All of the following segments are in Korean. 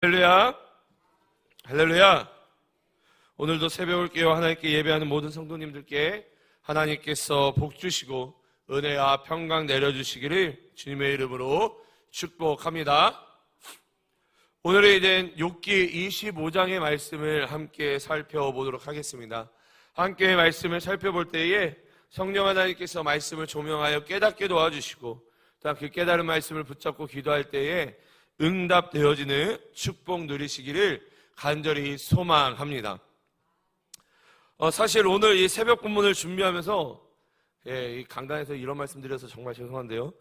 할렐루야, 할렐루야. 오늘도 새벽을 깨워 하나님께 예배하는 모든 성도님들께 하나님께서 복 주시고 은혜와 평강 내려주시기를 주님의 이름으로 축복합니다. 오늘은 이제 욥기 25장의 말씀을 함께 살펴보도록 하겠습니다. 함께 말씀을 살펴볼 때에 성령 하나님께서 말씀을 조명하여 깨닫게 도와주시고 또한 그 깨달은 말씀을 붙잡고 기도할 때에 응답되어지는 축복 누리시기를 간절히 소망합니다. 사실 오늘 이 새벽 본문을 준비하면서 이 강단에서 이런 말씀 드려서 정말 죄송한데요.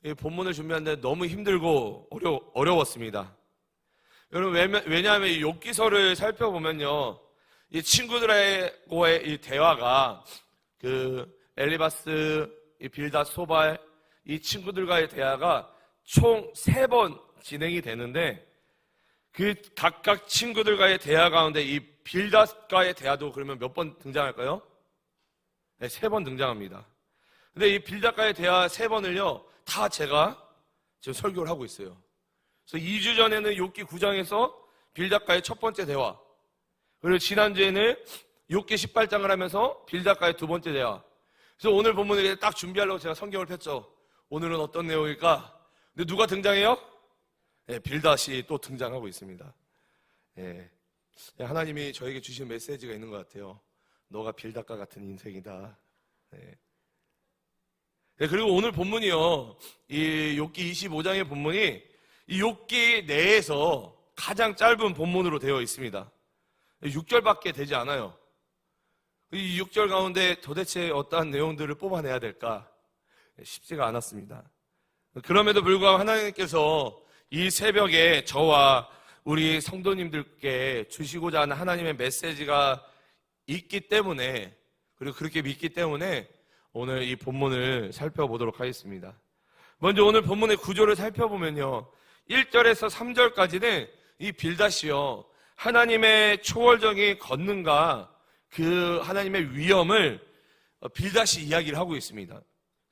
이 본문을 준비하는데 너무 힘들고 어려웠습니다. 여러분, 왜냐하면 이 욥기서를 살펴보면요, 이 친구들과의 이 대화가 그 엘리바스, 이 빌닷, 소발, 이 친구들과의 대화가 총 3번 진행이 되는데 그 각각 친구들과의 대화 가운데 이 빌닷과의 대화도 그러면 몇 번 등장할까요? 네, 3번 등장합니다. 근데 이 빌닷과의 대화 3번을요 다 제가 지금 설교를 하고 있어요. 그래서 2주 전에는 욥기 9장에서 빌닷과의 첫 번째 대화, 그리고 지난주에는 욥기 18장을 하면서 빌닷과의 두 번째 대화. 그래서 오늘 본문을 딱 준비하려고 제가 성경을 폈죠. 오늘은 어떤 내용일까? 근데 누가 등장해요? 네, 빌닷이 또 등장하고 있습니다. 네, 하나님이 저에게 주신 메시지가 있는 것 같아요. 너가 빌닷과 같은 인생이다. 네. 네, 그리고 오늘 본문이요, 이 욥기 25장의 본문이 이 욥기 내에서 가장 짧은 본문으로 되어 있습니다. 6절밖에 되지 않아요. 이 6절 가운데 도대체 어떠한 내용들을 뽑아내야 될까? 쉽지가 않았습니다. 그럼에도 불구하고 하나님께서 이 새벽에 저와 우리 성도님들께 주시고자 하는 하나님의 메시지가 있기 때문에, 그리고 그렇게 믿기 때문에 오늘 이 본문을 살펴보도록 하겠습니다. 먼저 오늘 본문의 구조를 살펴보면요, 1절에서 3절까지는 이 빌닷이요, 하나님의 초월적인 권능과 그 하나님의 위엄을 빌닷이 이야기를 하고 있습니다.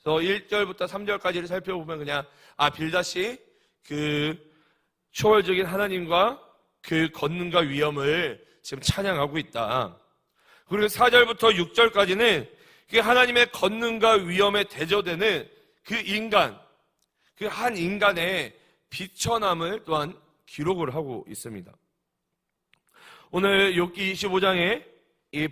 그래서 1절부터 3절까지를 살펴보면 그냥 빌닷이 그 초월적인 하나님과 그 권능과 위엄을 지금 찬양하고 있다. 그리고 4절부터 6절까지는 그 하나님의 권능과 위엄에 대조되는 그 인간, 그 한 인간의 비천함을 또한 기록을 하고 있습니다. 오늘 욥기 25장의 이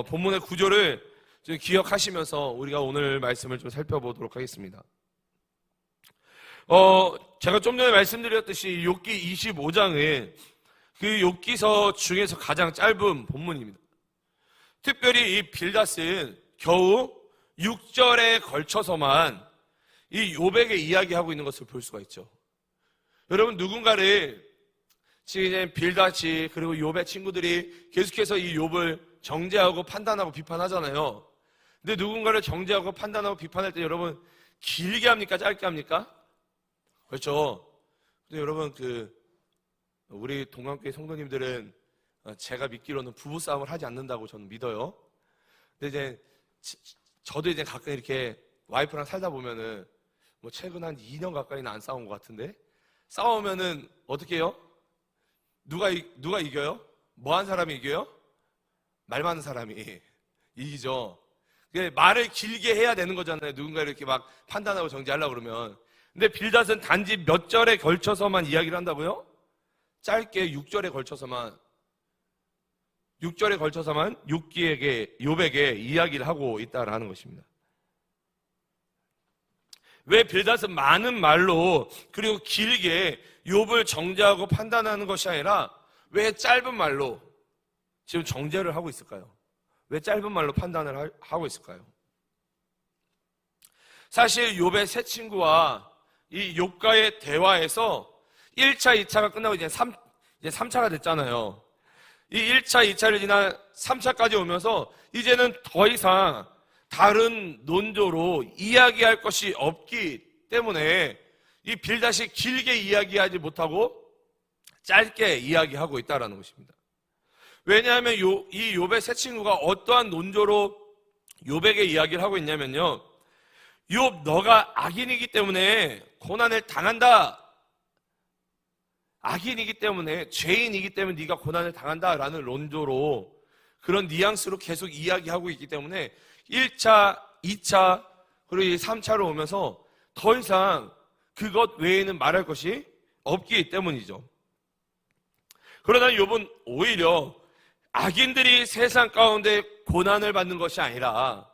본문의 구조를 좀 기억하시면서 우리가 오늘 말씀을 좀 살펴보도록 하겠습니다. 제가 좀 전에 말씀드렸듯이 욥기 25장은 그 욥기서 중에서 가장 짧은 본문입니다. 특별히 이 빌닷은 겨우 6절에 걸쳐서만 이 욥에게 이야기하고 있는 것을 볼 수가 있죠. 여러분, 누군가를 지금 이제 빌닷이 그리고 욥의 친구들이 계속해서 이 욥을 정죄하고 판단하고 비판하잖아요. 근데 누군가를 정죄하고 판단하고 비판할 때 여러분 길게 합니까? 짧게 합니까? 그렇죠. 근데 여러분, 우리 동안교회 성도님들은 제가 믿기로는 부부싸움을 하지 않는다고 저는 믿어요. 근데 이제 저도 이제 가끔 이렇게 와이프랑 살다 보면은 뭐 최근 한 2년 가까이는 안 싸운 것 같은데, 싸우면은 어떻게 해요? 누가 이겨요? 뭐 한 사람이 이겨요? 말 많은 사람이 이기죠. 말을 길게 해야 되는 거잖아요. 누군가 이렇게 막 판단하고 정지하려고 그러면. 근데 빌닷은 단지 몇 절에 걸쳐서만 이야기를 한다고요? 짧게 6절에 걸쳐서만 욥에게 이야기를 하고 있다라는 것입니다. 왜 빌닷은 많은 말로 그리고 길게 욥을 정죄하고 판단하는 것이 아니라 왜 짧은 말로 지금 정죄를 하고 있을까요? 왜 짧은 말로 판단을 하고 있을까요? 사실 욥의 세 친구와 이 욥과의 대화에서 1차, 2차가 끝나고 이제 3차가 됐잖아요. 이 1차, 2차를 지나 3차까지 오면서 이제는 더 이상 다른 논조로 이야기할 것이 없기 때문에 이 빌닷이 길게 이야기하지 못하고 짧게 이야기하고 있다는 것입니다. 왜냐하면 이 욥의 세 친구가 어떠한 논조로 욥에게 이야기를 하고 있냐면요, 욥, 너가 악인이기 때문에 고난을 당한다. 악인이기 때문에, 죄인이기 때문에 네가 고난을 당한다라는 론조로 그런 뉘앙스로 계속 이야기하고 있기 때문에 1차, 2차, 그리고 3차로 오면서 더 이상 그것 외에는 말할 것이 없기 때문이죠. 그러나 욥은 오히려 악인들이 세상 가운데 고난을 받는 것이 아니라,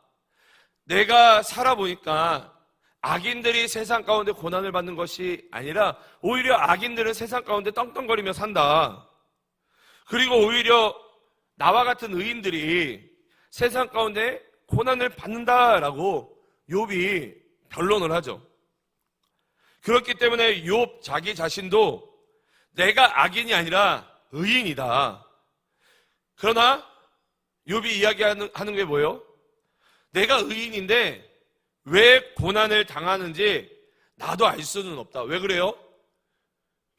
내가 살아보니까 악인들이 세상 가운데 고난을 받는 것이 아니라 오히려 악인들은 세상 가운데 떵떵거리며 산다. 그리고 오히려 나와 같은 의인들이 세상 가운데 고난을 받는다라고 욥이 변론을 하죠. 그렇기 때문에 욥 자기 자신도 내가 악인이 아니라 의인이다. 그러나 욥이 이야기하는 게 뭐예요? 내가 의인인데 왜 고난을 당하는지 나도 알 수는 없다. 왜 그래요?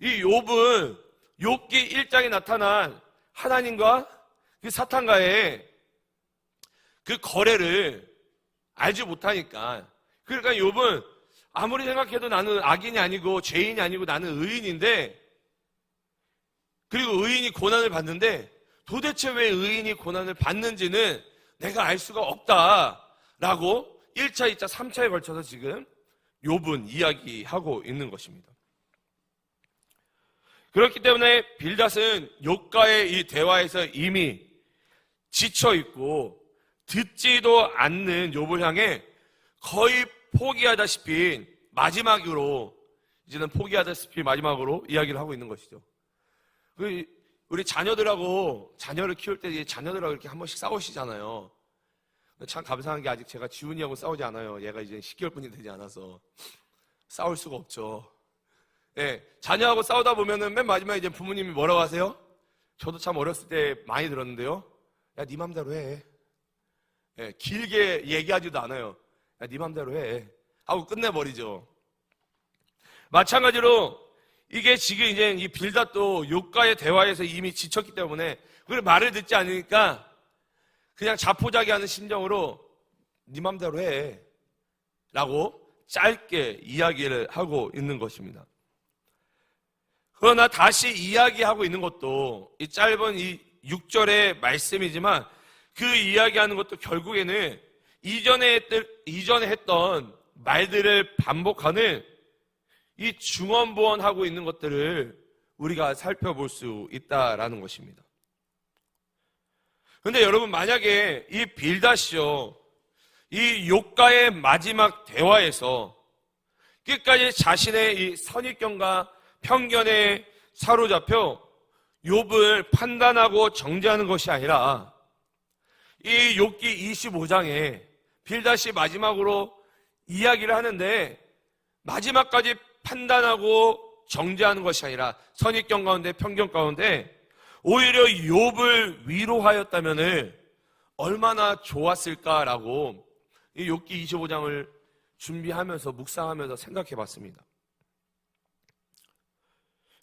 이 욥은 욥기 1장에 나타난 하나님과 그 사탄과의 그 거래를 알지 못하니까. 그러니까 욥은 아무리 생각해도 나는 악인이 아니고 죄인이 아니고 나는 의인인데, 그리고 의인이 고난을 받는데 도대체 왜 의인이 고난을 받는지는 내가 알 수가 없다라고 1차, 2차, 3차에 걸쳐서 지금 욥은 이야기하고 있는 것입니다. 그렇기 때문에 빌닷은 욥과의 이 대화에서 이미 지쳐있고 듣지도 않는 욥을 향해 거의 포기하다시피 마지막으로, 이제는 포기하다시피 마지막으로 이야기를 하고 있는 것이죠. 우리 자녀를 키울 때 자녀들하고 이렇게 한 번씩 싸우시잖아요. 참 감사한 게 아직 제가 지훈이하고 싸우지 않아요. 얘가 이제 10개월뿐이 되지 않아서 싸울 수가 없죠. 예, 자녀하고 싸우다 보면은 맨 마지막에 이제 부모님이 뭐라고 하세요? 저도 참 어렸을 때 많이 들었는데요. 야, 네 맘대로 해. 예, 길게 얘기하지도 않아요. 야, 네 맘대로 해. 하고 끝내버리죠. 마찬가지로 이게 지금 이제 이 빌닷도 욥과의 대화에서 이미 지쳤기 때문에 그걸 말을 듣지 않으니까 그냥 자포자기하는 심정으로 네 맘대로 해 라고 짧게 이야기를 하고 있는 것입니다. 그러나 다시 이야기하고 있는 것도 이 짧은 이 6절의 말씀이지만 그 이야기하는 것도 결국에는 이전에 했던 말들을 반복하는 이 중언부언하고 있는 것들을 우리가 살펴볼 수 있다라는 것입니다. 그런데 여러분, 만약에 이 빌닷이요, 이 욥과의 마지막 대화에서 끝까지 자신의 이 선입견과 편견에 사로잡혀 욥을 판단하고 정죄하는 것이 아니라 이 욥기 25장에 빌닷이 마지막으로 이야기를 하는데 마지막까지 판단하고 정죄하는 것이 아니라 선입견 가운데 편견 가운데 오히려 욥을 위로하였다면 얼마나 좋았을까라고 이 욥기 25장을 준비하면서 묵상하면서 생각해 봤습니다.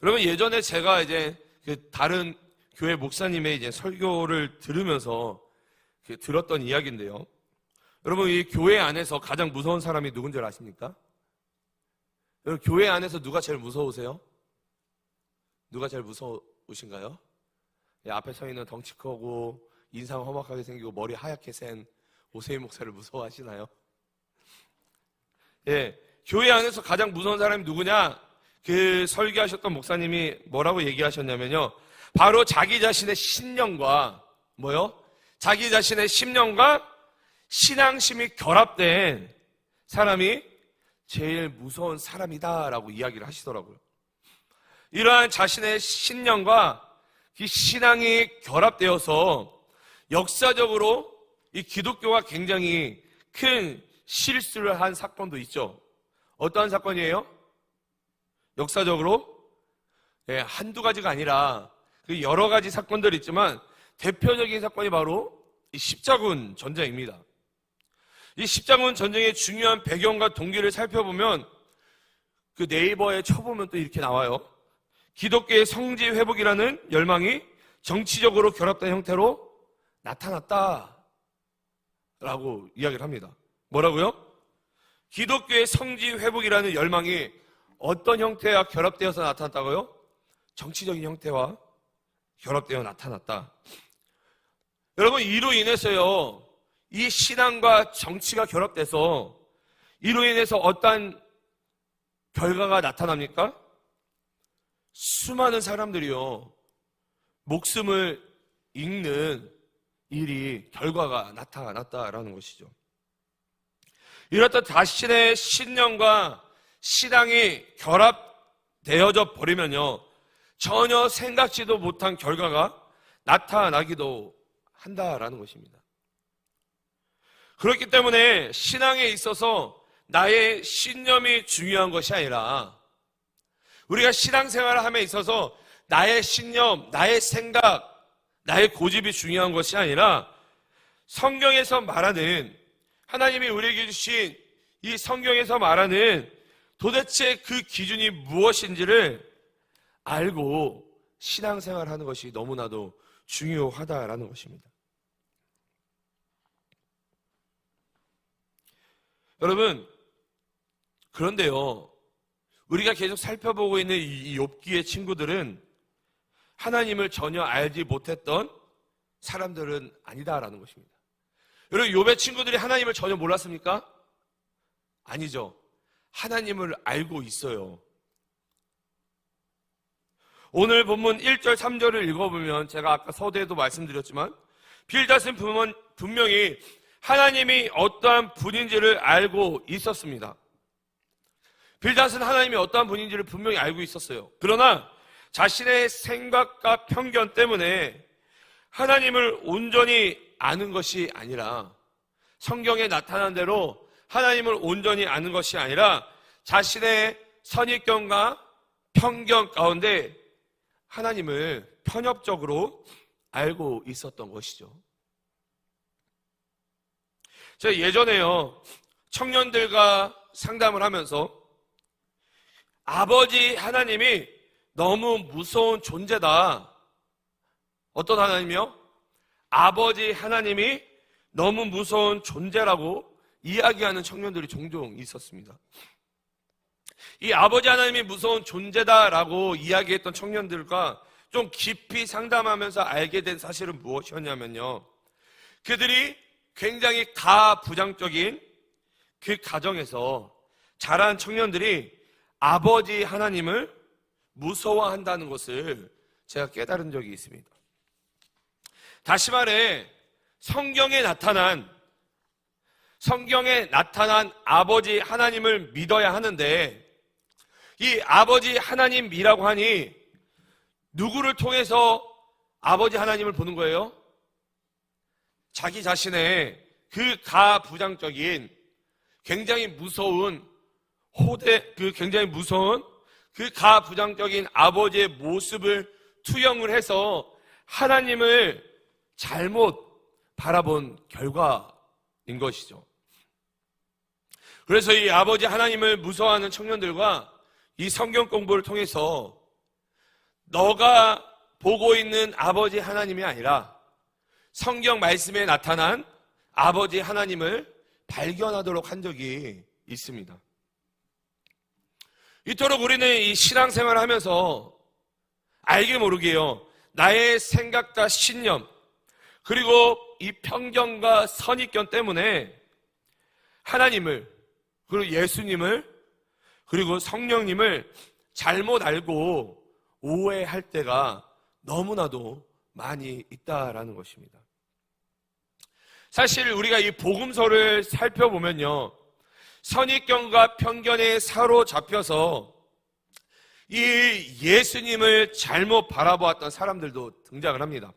여러분, 예전에 제가 이제 그 다른 교회 목사님의 이제 설교를 들으면서 들었던 이야기인데요. 여러분, 이 교회 안에서 가장 무서운 사람이 누군지 아십니까? 여러분, 교회 안에서 누가 제일 무서우세요? 누가 제일 무서우신가요? 예, 앞에 서 있는 덩치 크고 인상 험악하게 생기고 머리 하얗게 센 오세희 목사를 무서워하시나요? 예, 교회 안에서 가장 무서운 사람이 누구냐? 그 설교하셨던 목사님이 뭐라고 얘기하셨냐면요, 바로 자기 자신의 신념과 자기 자신의 신념과 신앙심이 결합된 사람이 제일 무서운 사람이다라고 이야기를 하시더라고요. 이러한 자신의 신념과 이 신앙이 결합되어서 역사적으로 이 기독교가 굉장히 큰 실수를 한 사건도 있죠. 어떠한 사건이에요? 역사적으로 한두 가지가 아니라 여러 가지 사건들이 있지만 대표적인 사건이 바로 이 십자군 전쟁입니다. 이 십자군 전쟁의 중요한 배경과 동기를 살펴보면 그 네이버에 쳐보면 또 이렇게 나와요. 기독교의 성지 회복이라는 열망이 정치적으로 결합된 형태로 나타났다라고 이야기를 합니다. 뭐라고요? 기독교의 성지 회복이라는 열망이 어떤 형태와 결합되어서 나타났다고요? 정치적인 형태와 결합되어 나타났다. 여러분, 이로 인해서요, 이 신앙과 정치가 결합돼서 이로 인해서 어떠한 결과가 나타납니까? 수많은 사람들이요, 목숨을 잃는 일이, 결과가 나타났다라는 것이죠. 이렇다 자신의 신념과 신앙이 결합되어져 버리면요, 전혀 생각지도 못한 결과가 나타나기도 한다라는 것입니다. 그렇기 때문에 신앙에 있어서 나의 신념이 중요한 것이 아니라, 우리가 신앙생활을 함에 있어서 나의 신념, 나의 생각, 나의 고집이 중요한 것이 아니라, 성경에서 말하는, 하나님이 우리에게 주신 이 성경에서 말하는 도대체 그 기준이 무엇인지를 알고 신앙생활을 하는 것이 너무나도 중요하다라는 것입니다. 여러분, 그런데요, 우리가 계속 살펴보고 있는 이 욥기의 친구들은 하나님을 전혀 알지 못했던 사람들은 아니다라는 것입니다. 여러분, 욥의 친구들이 하나님을 전혀 몰랐습니까? 아니죠. 하나님을 알고 있어요. 오늘 본문 1절 3절을 읽어보면, 제가 아까 서두에도 말씀드렸지만, 빌닷은 분명히 하나님이 어떠한 분인지를 알고 있었습니다. 빌닷은 하나님이 어떠한 분인지를 분명히 알고 있었어요. 그러나 자신의 생각과 편견 때문에 하나님을 온전히 아는 것이 아니라, 성경에 나타난 대로 하나님을 온전히 아는 것이 아니라 자신의 선입견과 편견 가운데 하나님을 편협적으로 알고 있었던 것이죠. 제가 예전에요, 청년들과 상담을 하면서 아버지 하나님이 너무 무서운 존재다. 어떤 하나님이요? 아버지 하나님이 너무 무서운 존재라고 이야기하는 청년들이 종종 있었습니다. 이 아버지 하나님이 무서운 존재다라고 이야기했던 청년들과 좀 깊이 상담하면서 알게 된 사실은 무엇이었냐면요, 그들이 굉장히 가부장적인 그 가정에서 자란 청년들이 아버지 하나님을 무서워한다는 것을 제가 깨달은 적이 있습니다. 다시 말해, 성경에 나타난 아버지 하나님을 믿어야 하는데, 이 아버지 하나님이라고 하니 누구를 통해서 아버지 하나님을 보는 거예요? 자기 자신의 그 가부장적인 굉장히 무서운 그 가부장적인 아버지의 모습을 투영을 해서 하나님을 잘못 바라본 결과인 것이죠. 그래서 이 아버지 하나님을 무서워하는 청년들과 이 성경 공부를 통해서 너가 보고 있는 아버지 하나님이 아니라 성경 말씀에 나타난 아버지 하나님을 발견하도록 한 적이 있습니다. 이토록 우리는 이 신앙생활을 하면서 알게 모르게요, 나의 생각과 신념, 그리고 이 편견과 선입견 때문에 하나님을, 그리고 예수님을, 그리고 성령님을 잘못 알고 오해할 때가 너무나도 많이 있다라는 것입니다. 사실 우리가 이 복음서를 살펴보면요, 선입견과 편견에 사로잡혀서 이 예수님을 잘못 바라보았던 사람들도 등장을 합니다.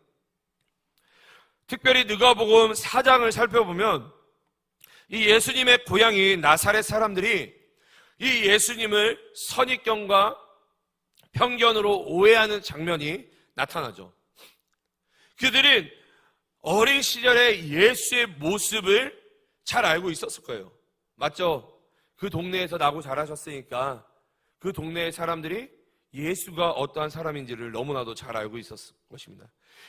특별히 누가복음 4장을 살펴보면 이 예수님의 고향인 나사렛 사람들이 이 예수님을 선입견과 편견으로 오해하는 장면이 나타나죠. 그들은 어린 시절에 예수의 모습을 잘 알고 있었을 거예요. 맞죠? 그 동네에서 나고 자라셨으니까 그 동네의 사람들이 예수가 어떠한 사람인지를 너무나도 잘 알고 있었을 것입니다.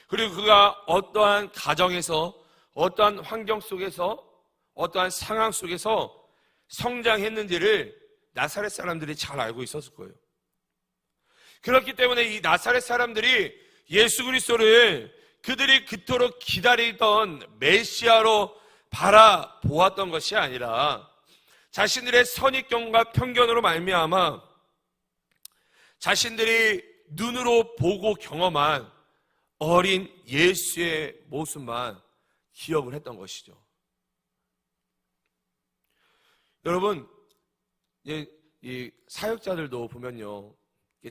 그리고 그가 어떠한 가정에서, 어떠한 환경 속에서, 어떠한 상황 속에서 성장했는지를 나사렛 사람들이 잘 알고 있었을 거예요. 그렇기 때문에 이 나사렛 사람들이 예수 그리스도를 그들이 그토록 기다리던 메시아로 바라보았던 것이 아니라 자신들의 선입견과 편견으로 말미암아 자신들이 눈으로 보고 경험한 어린 예수의 모습만 기억을 했던 것이죠. 여러분, 이 사역자들도 보면요,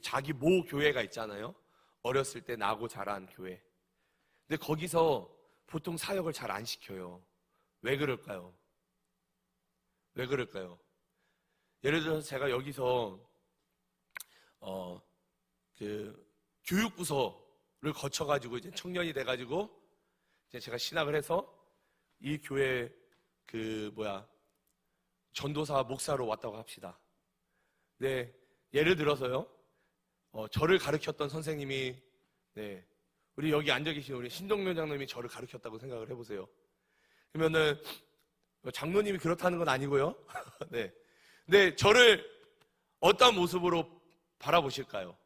자기 모 교회가 있잖아요. 어렸을 때 나고 자란 교회. 근데 거기서 보통 사역을 잘 안 시켜요. 왜 그럴까요? 왜 그럴까요? 예를 들어서 제가 여기서 교육부서를 거쳐가지고 이제 청년이 돼가지고 이제 제가 신학을 해서 이 교회 전도사 목사로 왔다고 합시다. 네, 예를 들어서요, 저를 가르쳤던 선생님이, 네, 우리 여기 앉아 계신 우리 신동면 장로님이 저를 가르쳤다고 생각을 해보세요. 그러면은 장로님이 그렇다는 건 아니고요. 네, 근데 저를 어떤 모습으로 바라보실까요?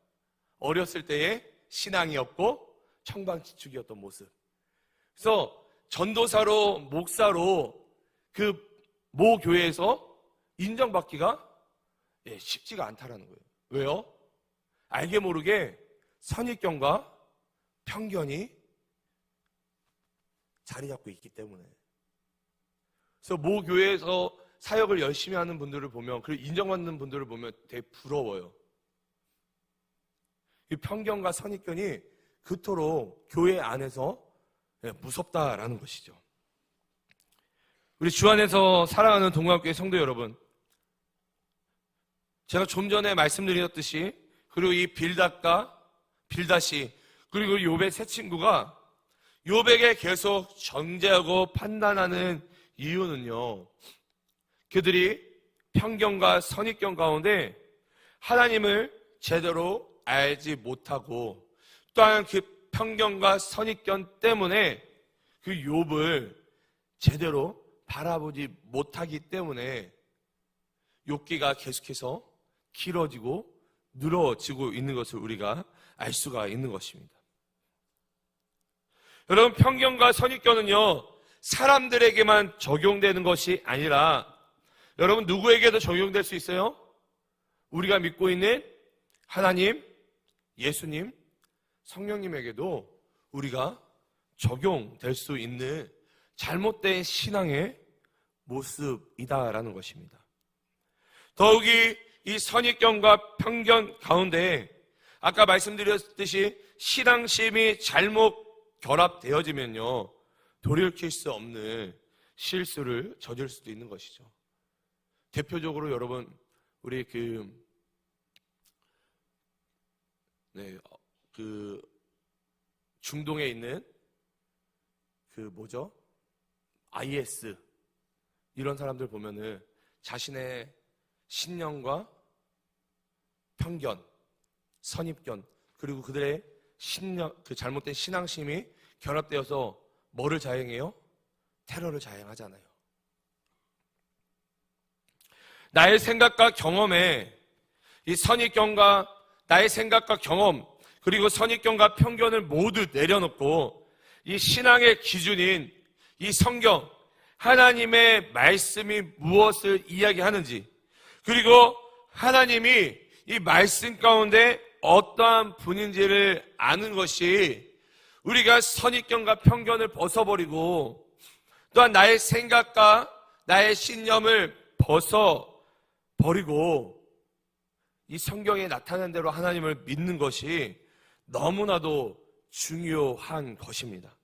어렸을 때의 신앙이 없고 청방지축이었던 모습. 그래서 전도사로 목사로 그 모 교회에서 인정받기가 쉽지가 않다라는 거예요. 왜요? 알게 모르게 선입견과 편견이 자리 잡고 있기 때문에. 그래서 모 교회에서 사역을 열심히 하는 분들을 보면, 그리고 인정받는 분들을 보면 되게 부러워요. 이 편견과 선입견이 그토록 교회 안에서 무섭다라는 것이죠. 우리 주 안에서 사랑하는 동학교회 성도 여러분, 제가 좀 전에 말씀드렸듯이, 그리고 이 빌닷이, 그리고 욥의 세 친구가 욥에게 계속 정죄하고 판단하는 이유는요, 그들이 편견과 선입견 가운데 하나님을 제대로 알지 못하고, 또한 그 편견과 선입견 때문에 그 욥을 제대로 바라보지 못하기 때문에 욥기가 계속해서 길어지고 늘어지고 있는 것을 우리가 알 수가 있는 것입니다. 여러분, 편견과 선입견은요, 사람들에게만 적용되는 것이 아니라 여러분 누구에게도 적용될 수 있어요? 우리가 믿고 있는 하나님, 예수님, 성령님에게도 우리가 적용될 수 있는 잘못된 신앙의 모습이다라는 것입니다. 더욱이 이 선입견과 편견 가운데 아까 말씀드렸듯이 신앙심이 잘못 결합되어지면요, 돌이킬 수 없는 실수를 저질 수도 있는 것이죠. 대표적으로 여러분, 우리 중동에 있는 IS 이런 사람들 보면은 자신의 신념과 편견, 선입견, 그리고 그들의 잘못된 신앙심이 결합되어서 뭐를 자행해요? 테러를 자행하잖아요. 나의 생각과 경험에 이 선입견과 나의 생각과 경험, 그리고 선입견과 편견을 모두 내려놓고 이 신앙의 기준인 이 성경, 하나님의 말씀이 무엇을 이야기하는지, 그리고 하나님이 이 말씀 가운데 어떠한 분인지를 아는 것이 우리가 선입견과 편견을 벗어버리고 또한 나의 생각과 나의 신념을 벗어버리고 이 성경에 나타난 대로 하나님을 믿는 것이 너무나도 중요한 것입니다.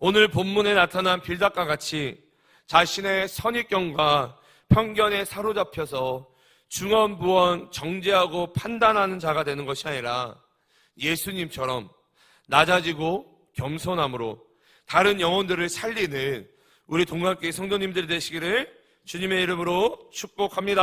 오늘 본문에 나타난 빌닷과 같이 자신의 선입견과 편견에 사로잡혀서 중언부언 정죄하고 판단하는 자가 되는 것이 아니라 예수님처럼 낮아지고 겸손함으로 다른 영혼들을 살리는 우리 동학교회 성도님들이 되시기를 주님의 이름으로 축복합니다.